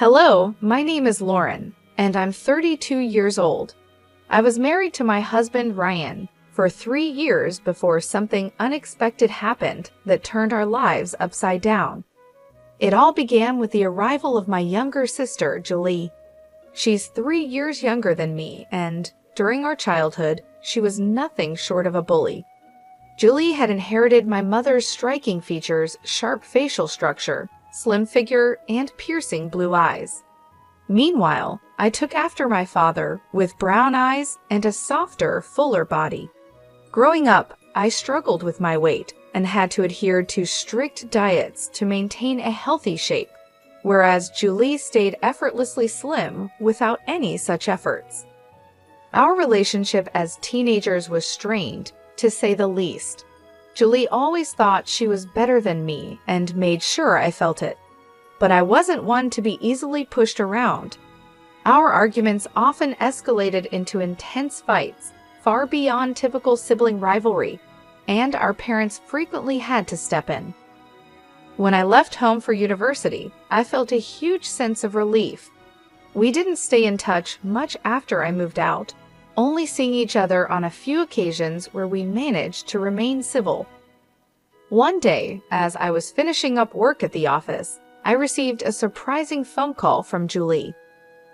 Hello, my name is Lauren, and I'm 32 years old. I was married to my husband Ryan for 3 years before something unexpected happened that turned our lives upside down. It all began with the arrival of my younger sister, Julie. She's 3 years younger than me, and during our childhood, she was nothing short of a bully. Julie had inherited my mother's striking features, sharp facial structure, slim figure, and piercing blue eyes. Meanwhile, I took after my father with brown eyes and a softer, fuller body. Growing up, I struggled with my weight and had to adhere to strict diets to maintain a healthy shape, whereas Julie stayed effortlessly slim without any such efforts. Our relationship as teenagers was strained, to say the least. Julie always thought she was better than me and made sure I felt it. But I wasn't one to be easily pushed around. Our arguments often escalated into intense fights, far beyond typical sibling rivalry, and our parents frequently had to step in. When I left home for university, I felt a huge sense of relief. We didn't stay in touch much after I moved out, only seeing each other on a few occasions where we managed to remain civil. One day, as I was finishing up work at the office, I received a surprising phone call from Julie.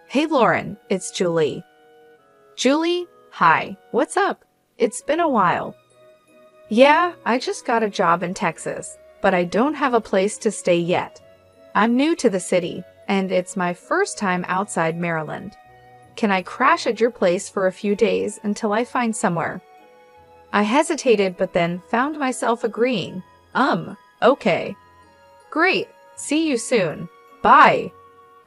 "Hey Lauren, it's Julie." "Julie, hi, what's up? It's been a while." "Yeah, I just got a job in Texas, but I don't have a place to stay yet. I'm new to the city, and it's my first time outside Maryland. Can I crash at your place for a few days until I find somewhere?" I hesitated, but then found myself agreeing. Okay. "Great, see you soon. Bye."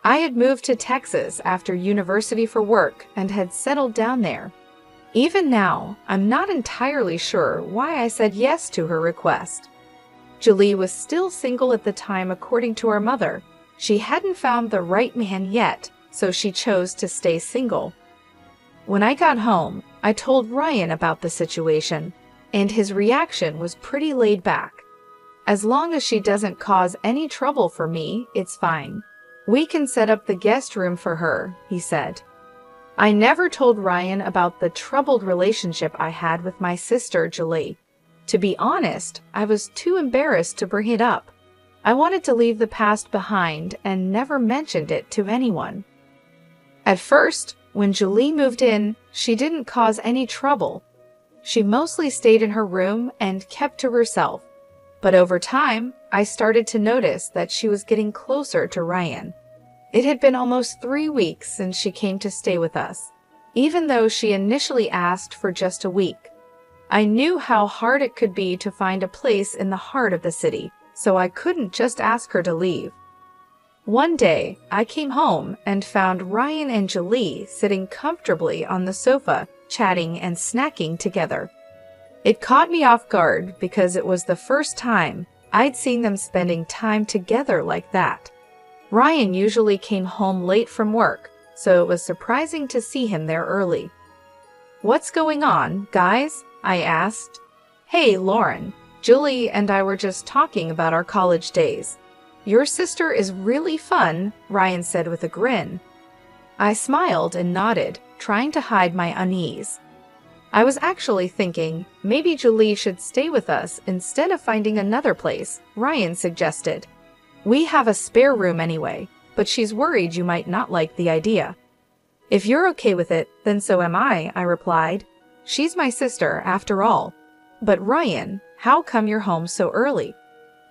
I had moved to Texas after university for work and had settled down there. Even now, I'm not entirely sure why I said yes to her request. Julie was still single at the time according to her mother. She hadn't found the right man yet, so she chose to stay single. When I got home, I told Ryan about the situation, and his reaction was pretty laid back. "As long as she doesn't cause any trouble for me, it's fine. We can set up the guest room for her," he said. I never told Ryan about the troubled relationship I had with my sister, Julie. To be honest, I was too embarrassed to bring it up. I wanted to leave the past behind and never mentioned it to anyone. At first, when Julie moved in, she didn't cause any trouble. She mostly stayed in her room and kept to herself. But over time, I started to notice that she was getting closer to Ryan. It had been almost 3 weeks since she came to stay with us, even though she initially asked for just a week. I knew how hard it could be to find a place in the heart of the city, so I couldn't just ask her to leave. One day, I came home and found Ryan and Julie sitting comfortably on the sofa, chatting and snacking together. It caught me off guard because it was the first time I'd seen them spending time together like that. Ryan usually came home late from work, so it was surprising to see him there early. "What's going on, guys?" I asked. "Hey, Lauren, Julie and I were just talking about our college days. Your sister is really fun," Ryan said with a grin. I smiled and nodded, trying to hide my unease. I was actually thinking maybe Julie should stay with us instead of finding another place, Ryan suggested. "We have a spare room anyway, but she's worried you might not like the idea." "If you're okay with it, then so am I replied. "She's my sister, after all." "But Ryan, how come you're home so early?"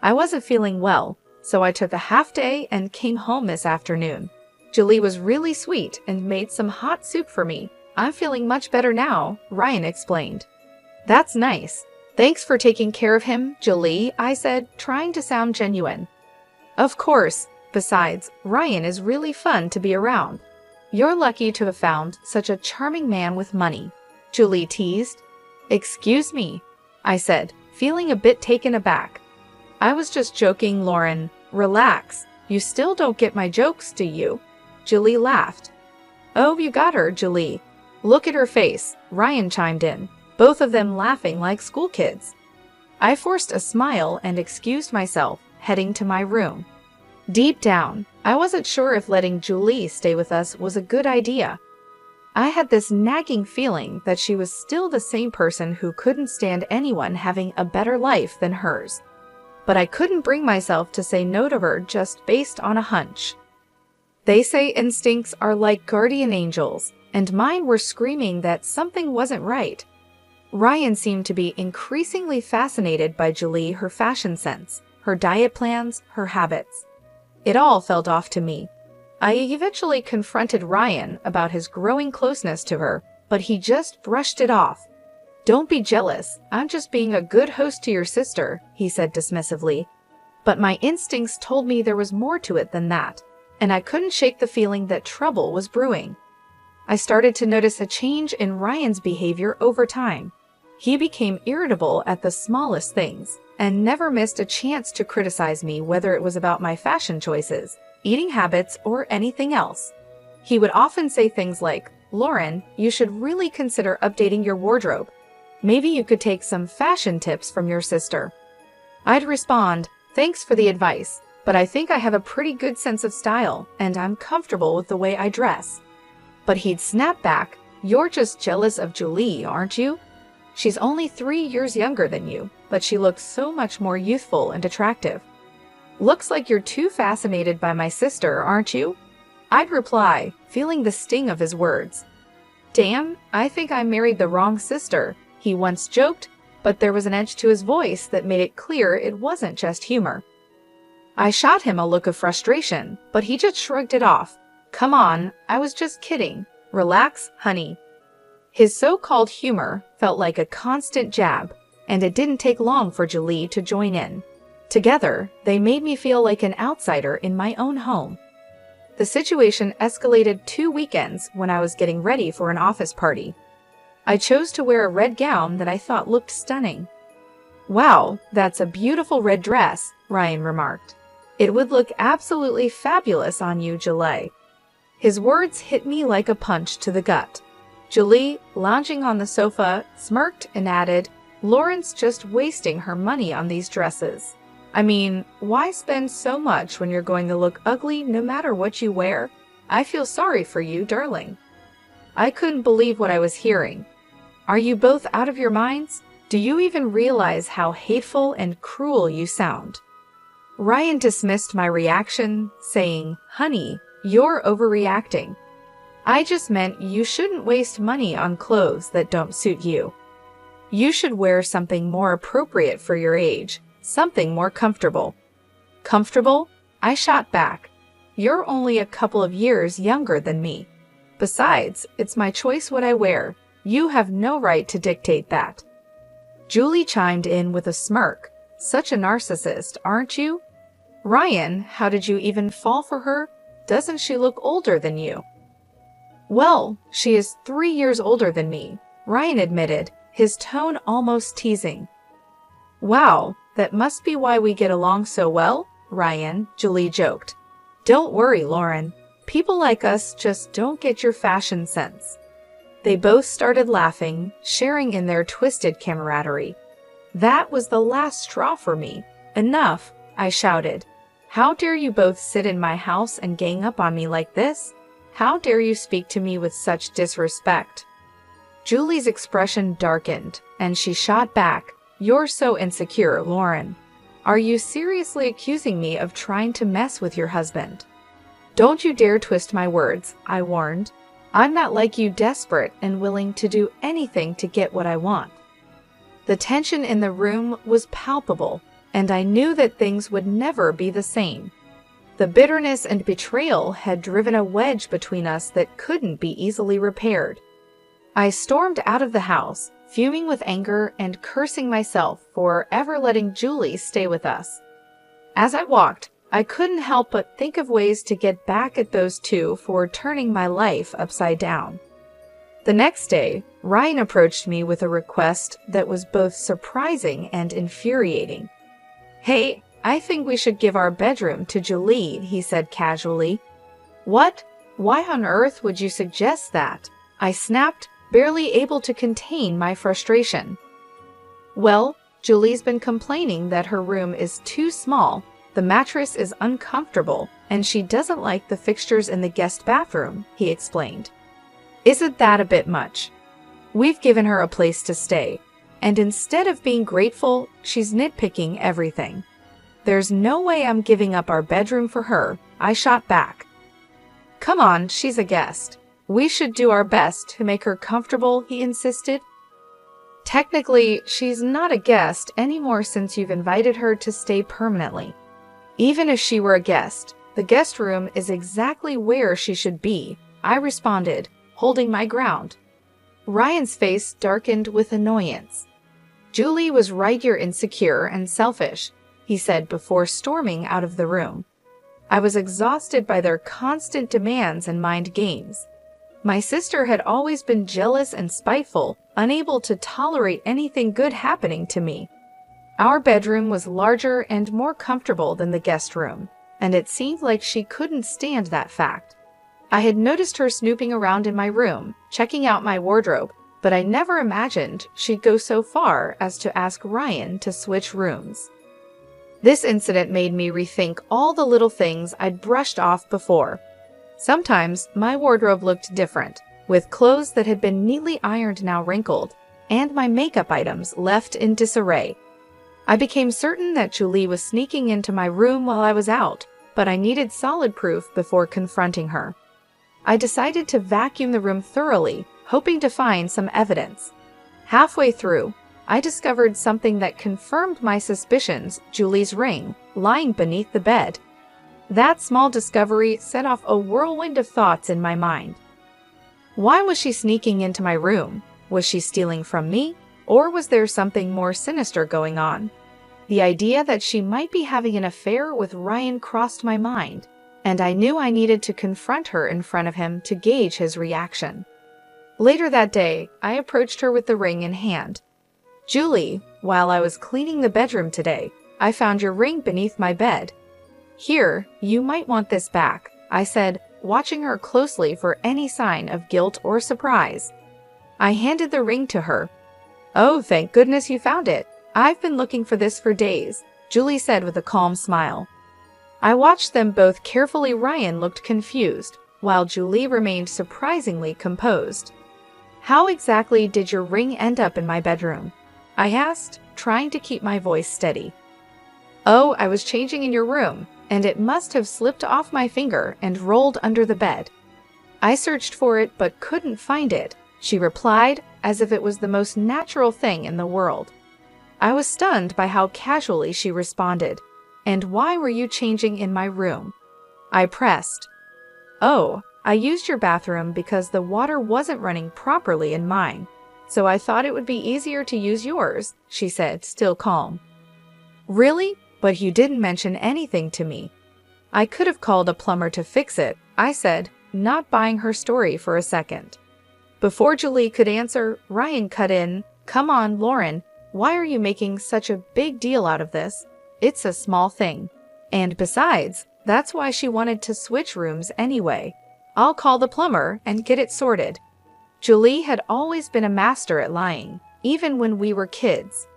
"I wasn't feeling well, so I took a half day and came home this afternoon. Julie was really sweet and made some hot soup for me. I'm feeling much better now," Ryan explained. "That's nice. Thanks for taking care of him, Julie," I said, trying to sound genuine. "Of course. Besides, Ryan is really fun to be around. You're lucky to have found such a charming man with money," Julie teased. "Excuse me," I said, feeling a bit taken aback. "I was just joking, Lauren. Relax. You still don't get my jokes, do you?" Julie laughed. "Oh, you got her, Julie. Look at her face," Ryan chimed in, both of them laughing like school kids. I forced a smile and excused myself, heading to my room. Deep down, I wasn't sure if letting Julie stay with us was a good idea. I had this nagging feeling that she was still the same person who couldn't stand anyone having a better life than hers. But I couldn't bring myself to say no to her just based on a hunch. They say instincts are like guardian angels, and mine were screaming that something wasn't right. Ryan seemed to be increasingly fascinated by Julie, her fashion sense, her diet plans, her habits. It all felt off to me. I eventually confronted Ryan about his growing closeness to her, but he just brushed it off. "Don't be jealous, I'm just being a good host to your sister," he said dismissively. But my instincts told me there was more to it than that, and I couldn't shake the feeling that trouble was brewing. I started to notice a change in Ryan's behavior over time. He became irritable at the smallest things, and never missed a chance to criticize me, whether it was about my fashion choices, eating habits, or anything else. He would often say things like, "Lauren, you should really consider updating your wardrobe. Maybe you could take some fashion tips from your sister." I'd respond, "Thanks for the advice, but I think I have a pretty good sense of style, and I'm comfortable with the way I dress." But he'd snap back, "You're just jealous of Julie, aren't you? She's only 3 years younger than you, but she looks so much more youthful and attractive. Looks like you're too fascinated by my sister, aren't you?" I'd reply, feeling the sting of his words. "Damn, I think I married the wrong sister," he once joked, but there was an edge to his voice that made it clear it wasn't just humor. I shot him a look of frustration, but he just shrugged it off. "Come on, I was just kidding. Relax, honey." His so-called humor felt like a constant jab, and it didn't take long for Julie to join in. Together, they made me feel like an outsider in my own home. The situation escalated 2 weekends when I was getting ready for an office party. I chose to wear a red gown that I thought looked stunning. "Wow, that's a beautiful red dress," Ryan remarked. "It would look absolutely fabulous on you, Julie." His words hit me like a punch to the gut. Julie, lounging on the sofa, smirked and added, "Lauren's just wasting her money on these dresses. I mean, why spend so much when you're going to look ugly no matter what you wear? I feel sorry for you, darling." I couldn't believe what I was hearing. "Are you both out of your minds? Do you even realize how hateful and cruel you sound?" Ryan dismissed my reaction, saying, "Honey, you're overreacting. I just meant you shouldn't waste money on clothes that don't suit you. You should wear something more appropriate for your age, something more comfortable." "Comfortable?" I shot back. "You're only a couple of years younger than me. Besides, it's my choice what I wear. You have no right to dictate that." Julie chimed in with a smirk. "Such a narcissist, aren't you? Ryan, how did you even fall for her? Doesn't she look older than you?" "Well, she is 3 years older than me," Ryan admitted, his tone almost teasing. "Wow, that must be why we get along so well, Ryan," Julie joked. "Don't worry, Lauren. People like us just don't get your fashion sense." They both started laughing, sharing in their twisted camaraderie. That was the last straw for me. "Enough," I shouted. "How dare you both sit in my house and gang up on me like this? How dare you speak to me with such disrespect?" Julie's expression darkened, and she shot back, "You're so insecure, Lauren. Are you seriously accusing me of trying to mess with your husband?" "Don't you dare twist my words," I warned. "I'm not like you, desperate and willing to do anything to get what I want." The tension in the room was palpable, and I knew that things would never be the same. The bitterness and betrayal had driven a wedge between us that couldn't be easily repaired. I stormed out of the house, fuming with anger and cursing myself for ever letting Julie stay with us. As I walked, I couldn't help but think of ways to get back at those two for turning my life upside down. The next day, Ryan approached me with a request that was both surprising and infuriating. "Hey, I think we should give our bedroom to Julie," he said casually. "What? Why on earth would you suggest that?" I snapped, barely able to contain my frustration. "Well, Julie's been complaining that her room is too small, the The mattress is uncomfortable, and she doesn't like the fixtures in the guest bathroom, he explained. Isn't that a bit much? We've given her a place to stay, and instead of being grateful, she's nitpicking everything. There's no way I'm giving up our bedroom for her, I shot back. Come on, she's a guest. We should do our best to make her comfortable, he insisted. Technically, she's not a guest anymore since you've invited her to stay permanently. Even if she were a guest, the guest room is exactly where she should be, I responded, holding my ground. Ryan's face darkened with annoyance. Julie was right, you're insecure and selfish, he said before storming out of the room. I was exhausted by their constant demands and mind games. My sister had always been jealous and spiteful, unable to tolerate anything good happening to me. Our bedroom was larger and more comfortable than the guest room, and it seemed like she couldn't stand that fact. I had noticed her snooping around in my room, checking out my wardrobe, but I never imagined she'd go so far as to ask Ryan to switch rooms. This incident made me rethink all the little things I'd brushed off before. Sometimes my wardrobe looked different, with clothes that had been neatly ironed now wrinkled, and my makeup items left in disarray. I became certain that Julie was sneaking into my room while I was out, but I needed solid proof before confronting her. I decided to vacuum the room thoroughly, hoping to find some evidence. Halfway through, I discovered something that confirmed my suspicions: Julie's ring, lying beneath the bed. That small discovery set off a whirlwind of thoughts in my mind. Why was she sneaking into my room? Was she stealing from me? Or was there something more sinister going on? The idea that she might be having an affair with Ryan crossed my mind, and I knew I needed to confront her in front of him to gauge his reaction. Later that day, I approached her with the ring in hand. Julie, while I was cleaning the bedroom today, I found your ring beneath my bed. Here, you might want this back, I said, watching her closely for any sign of guilt or surprise. I handed the ring to her. Oh, thank goodness you found it. I've been looking for this for days, Julie said with a calm smile. I watched them both carefully. Ryan looked confused, while Julie remained surprisingly composed. How exactly did your ring end up in my bedroom? I asked, trying to keep my voice steady. Oh, I was changing in your room, and it must have slipped off my finger and rolled under the bed. I searched for it but couldn't find it, she replied, as if it was the most natural thing in the world. I was stunned by how casually she responded. And why were you changing in my room? I pressed. Oh, I used your bathroom because the water wasn't running properly in mine, so I thought it would be easier to use yours, she said, still calm. Really? But you didn't mention anything to me. I could have called a plumber to fix it, I said, not buying her story for a second. Before Julie could answer, Ryan cut in. Come on, Lauren, why are you making such a big deal out of this? It's a small thing. And besides, that's why she wanted to switch rooms anyway. I'll call the plumber and get it sorted. Julie had always been a master at lying, even when we were kids.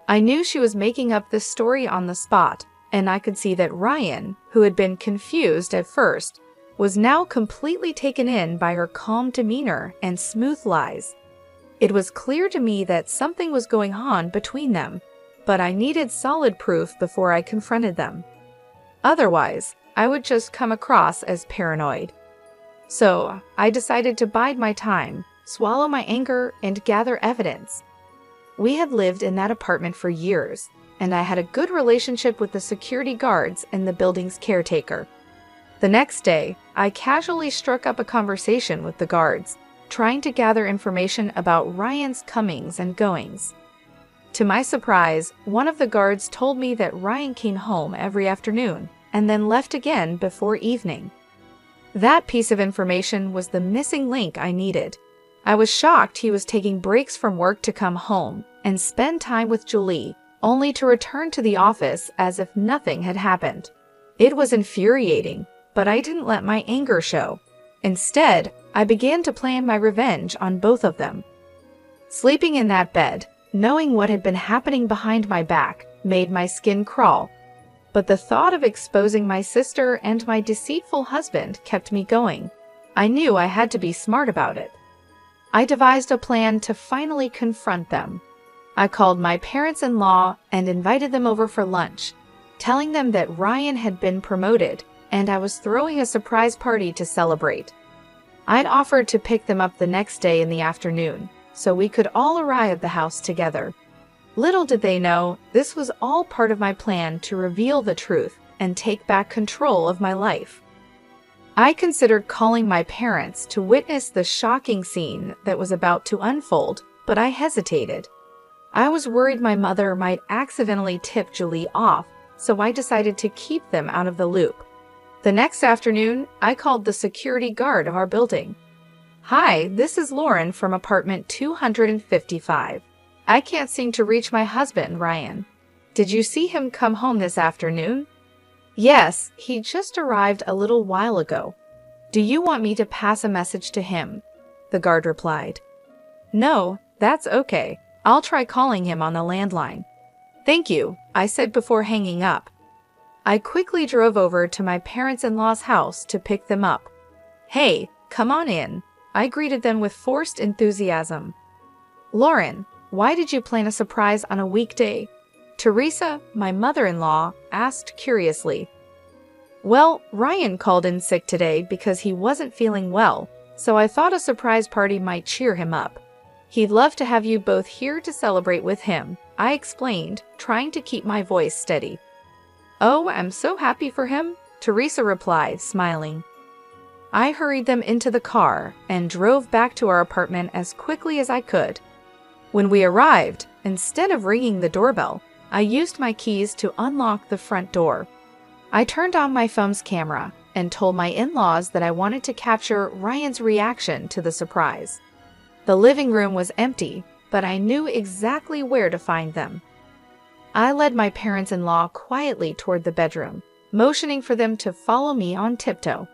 I knew she was making up this story on the spot, and I could see that Ryan, who had been confused at first, was now completely taken in by her calm demeanor and smooth lies. It was clear to me that something was going on between them, but I needed solid proof before I confronted them. Otherwise, I would just come across as paranoid. So, I decided to bide my time, swallow my anger, and gather evidence. We had lived in that apartment for years, and I had a good relationship with the security guards and the building's caretaker. The next day, I casually struck up a conversation with the guards, trying to gather information about Ryan's comings and goings. To my surprise, one of the guards told me that Ryan came home every afternoon and then left again before evening. That piece of information was the missing link I needed. I was shocked he was taking breaks from work to come home and spend time with Julie, only to return to the office as if nothing had happened. It was infuriating, but I didn't let my anger show. Instead, I began to plan my revenge on both of them. Sleeping in that bed, knowing what had been happening behind my back, made my skin crawl. but the thought of exposing my sister and my deceitful husband kept me going. I knew I had to be smart about it. I devised a plan to finally confront them. I called my parents-in-law and invited them over for lunch, telling them that Ryan had been promoted and I was throwing a surprise party to celebrate. I'd offered to pick them up the next day in the afternoon, so we could all arrive at the house together. Little did they know, this was all part of my plan to reveal the truth and take back control of my life. I considered calling my parents to witness the shocking scene that was about to unfold, but I hesitated. I was worried my mother might accidentally tip Julie off, so I decided to keep them out of the loop. The next afternoon, I called the security guard of our building. "Hi, this is Lauren from apartment 255. I can't seem to reach my husband, Ryan. Did you see him come home this afternoon?" "Yes, he just arrived a little while ago. Do you want me to pass a message to him?" the guard replied. "No, that's okay. I'll try calling him on the landline." "Thank you," I said before hanging up. I quickly drove over to my parents-in-law's house to pick them up. "Hey, come on in," I greeted them with forced enthusiasm. "Lauren, why did you plan a surprise on a weekday?" Teresa, my mother-in-law, asked curiously. "Well, Ryan called in sick today because he wasn't feeling well, so I thought a surprise party might cheer him up. He'd love to have you both here to celebrate with him," I explained, trying to keep my voice steady. "Oh, I'm so happy for him," Teresa replied, smiling. I hurried them into the car and drove back to our apartment as quickly as I could. When we arrived, instead of ringing the doorbell, I used my keys to unlock the front door. I turned on my phone's camera and told my in-laws that I wanted to capture Ryan's reaction to the surprise. The living room was empty, but I knew exactly where to find them. I led my parents-in-law quietly toward the bedroom, motioning for them to follow me on tiptoe.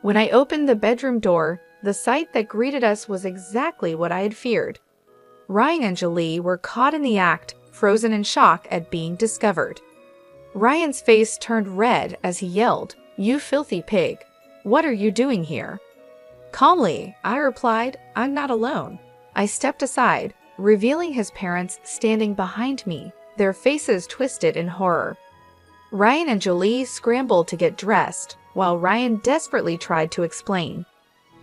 When I opened the bedroom door, the sight that greeted us was exactly what I had feared. Ryan and Julie were caught in the act, frozen in shock at being discovered. Ryan's face turned red as he yelled, "You filthy pig! What are you doing here?" Calmly, I replied, "I'm not alone." I stepped aside, revealing his parents standing behind me, their faces twisted in horror. Ryan and Julie scrambled to get dressed, while Ryan desperately tried to explain.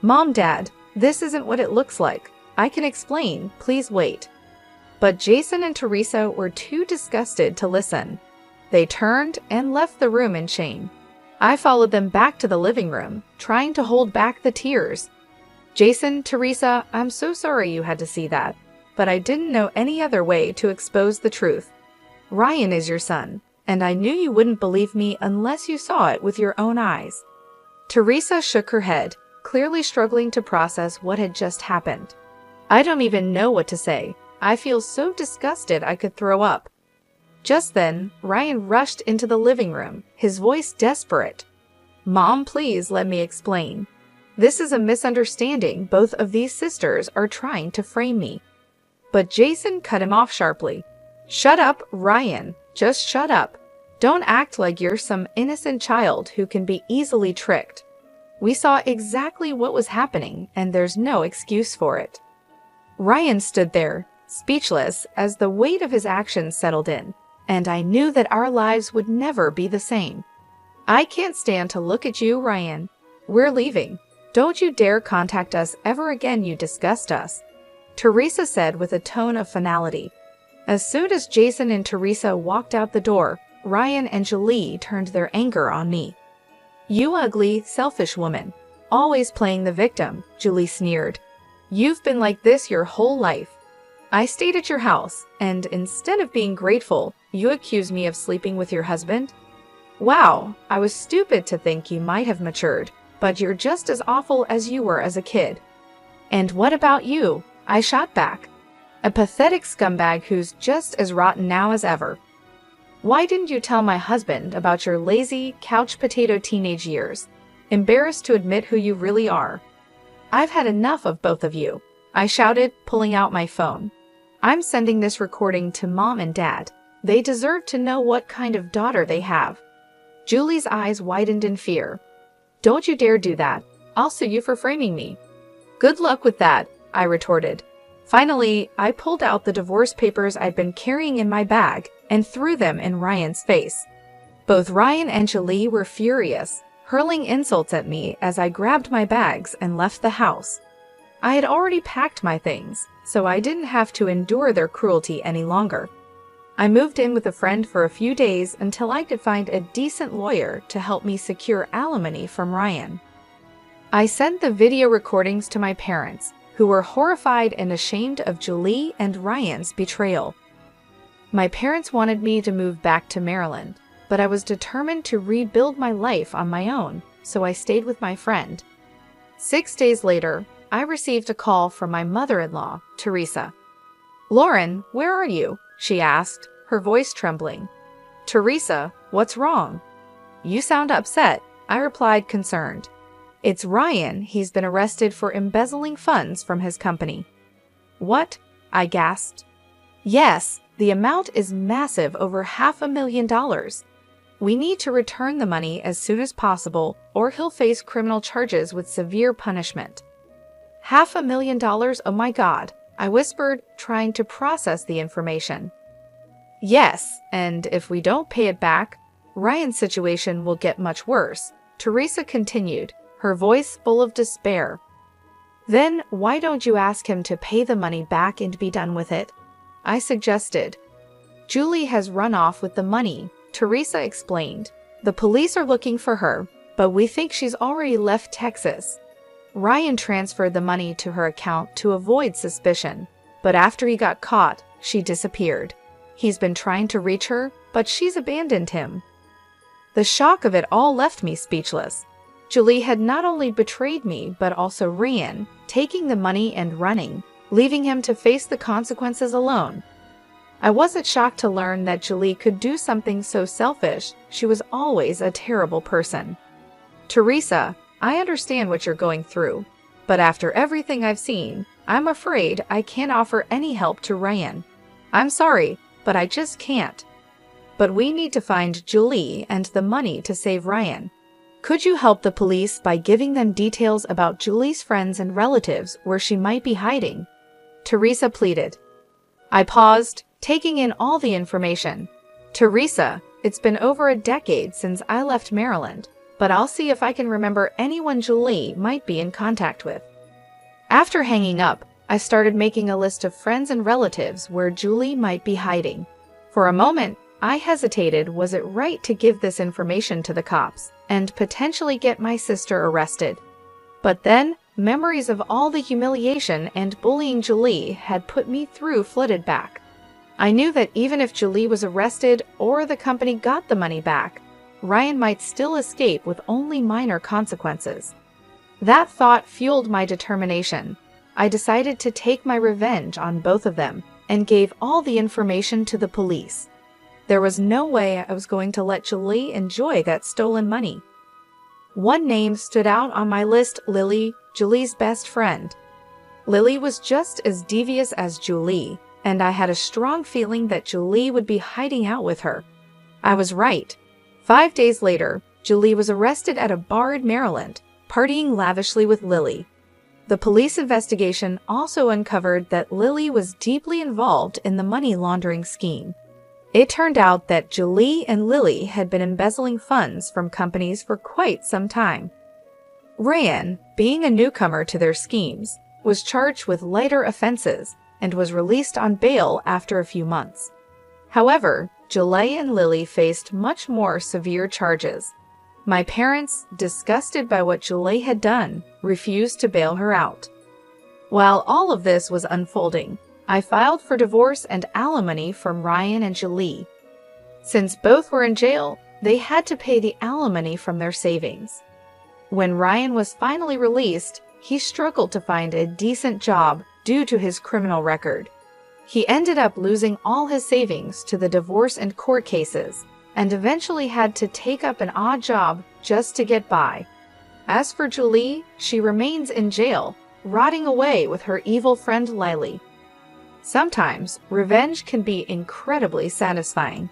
"Mom, Dad, this isn't what it looks like. I can explain, please wait." But Jason and Teresa were too disgusted to listen. They turned and left the room in shame. I followed them back to the living room, trying to hold back the tears. "Jason, Teresa, I'm so sorry you had to see that, but I didn't know any other way to expose the truth. Ryan is your son, and I knew you wouldn't believe me unless you saw it with your own eyes." Teresa shook her head, clearly struggling to process what had just happened. "I don't even know what to say. I feel so disgusted I could throw up." Just then, Ryan rushed into the living room, his voice desperate. "Mom, please let me explain. This is a misunderstanding. Both of these sisters are trying to frame me." But Jason cut him off sharply. "Shut up, Ryan. Just shut up. Don't act like you're some innocent child who can be easily tricked. We saw exactly what was happening, and there's no excuse for it." Ryan stood there, speechless, as the weight of his actions settled in, and I knew that our lives would never be the same. "I can't stand to look at you, Ryan. We're leaving. Don't you dare contact us ever again, you disgust us," Teresa said with a tone of finality. As soon as Jason and Teresa walked out the door, Ryan and Julie turned their anger on me. "You ugly, selfish woman. Always playing the victim," Julie sneered. "You've been like this your whole life. I stayed at your house, and instead of being grateful, you accuse me of sleeping with your husband? Wow, I was stupid to think you might have matured, but you're just as awful as you were as a kid." "And what about you?" I shot back. "A pathetic scumbag who's just as rotten now as ever. Why didn't you tell my husband about your lazy, couch potato teenage years? Embarrassed to admit who you really are. I've had enough of both of you," I shouted, pulling out my phone. "I'm sending this recording to Mom and Dad. They deserve to know what kind of daughter they have." Julie's eyes widened in fear. "Don't you dare do that. I'll sue you for framing me." "Good luck with that," I retorted. Finally, I pulled out the divorce papers I'd been carrying in my bag and threw them in Ryan's face. Both Ryan and Julie were furious, hurling insults at me as I grabbed my bags and left the house. I had already packed my things, so I didn't have to endure their cruelty any longer. I moved in with a friend for a few days until I could find a decent lawyer to help me secure alimony from Ryan. I sent the video recordings to my parents, who were horrified and ashamed of Julie and Ryan's betrayal. My parents wanted me to move back to Maryland, but I was determined to rebuild my life on my own, so I stayed with my friend. 6 days later, I received a call from my mother-in-law, Teresa. "Lauren, where are you?" she asked, her voice trembling. "Teresa, what's wrong?" "You sound upset," I replied, concerned. "It's Ryan. He's been arrested for embezzling funds from his company." "What?" I gasped. "Yes, the amount is massive, over $500,000. We need to return the money as soon as possible, or he'll face criminal charges with severe punishment." $500,000? Oh my God, I whispered, trying to process the information. "Yes, and if we don't pay it back, Ryan's situation will get much worse," Teresa continued, her voice full of despair. "Then why don't you ask him to pay the money back and be done with it?" I suggested. "Julie has run off with the money," Teresa explained. "The police are looking for her, but we think she's already left Texas. Ryan transferred the money to her account to avoid suspicion, but after he got caught, she disappeared. He's been trying to reach her, but she's abandoned him." The shock of it all left me speechless. Julie had not only betrayed me, but also Ryan, taking the money and running, leaving him to face the consequences alone. I wasn't shocked to learn that Julie could do something so selfish. She was always a terrible person. "Teresa, I understand what you're going through, but after everything I've seen, I'm afraid I can't offer any help to Ryan. I'm sorry, but I just can't. But we need to find Julie and the money to save Ryan. Could you help the police by giving them details about Julie's friends and relatives where she might be hiding?" Teresa pleaded. I paused, taking in all the information. "Teresa, it's been over a decade since I left Maryland, but I'll see if I can remember anyone Julie might be in contact with." After hanging up, I started making a list of friends and relatives where Julie might be hiding. For a moment, I hesitated. Was it right to give this information to the cops and potentially get my sister arrested? But then, memories of all the humiliation and bullying Julie had put me through flooded back. I knew that even if Julie was arrested or the company got the money back, Ryan might still escape with only minor consequences. That thought fueled my determination. I decided to take my revenge on both of them and gave all the information to the police. There was no way I was going to let Julie enjoy that stolen money. One name stood out on my list: Lily, Julie's best friend. Lily was just as devious as Julie, and I had a strong feeling that Julie would be hiding out with her. I was right. 5 days later, Julie was arrested at a bar in Maryland, partying lavishly with Lily. The police investigation also uncovered that Lily was deeply involved in the money laundering scheme. It turned out that Julie and Lily had been embezzling funds from companies for quite some time. Ryan, being a newcomer to their schemes, was charged with lighter offenses and was released on bail after a few months. However, Julie and Lily faced much more severe charges. My parents, disgusted by what Julie had done, refused to bail her out. While all of this was unfolding, I filed for divorce and alimony from Ryan and Julie. Since both were in jail, they had to pay the alimony from their savings. When Ryan was finally released, he struggled to find a decent job due to his criminal record. He ended up losing all his savings to the divorce and court cases, and eventually had to take up an odd job just to get by. As for Julie, she remains in jail, rotting away with her evil friend Lily. Sometimes, revenge can be incredibly satisfying.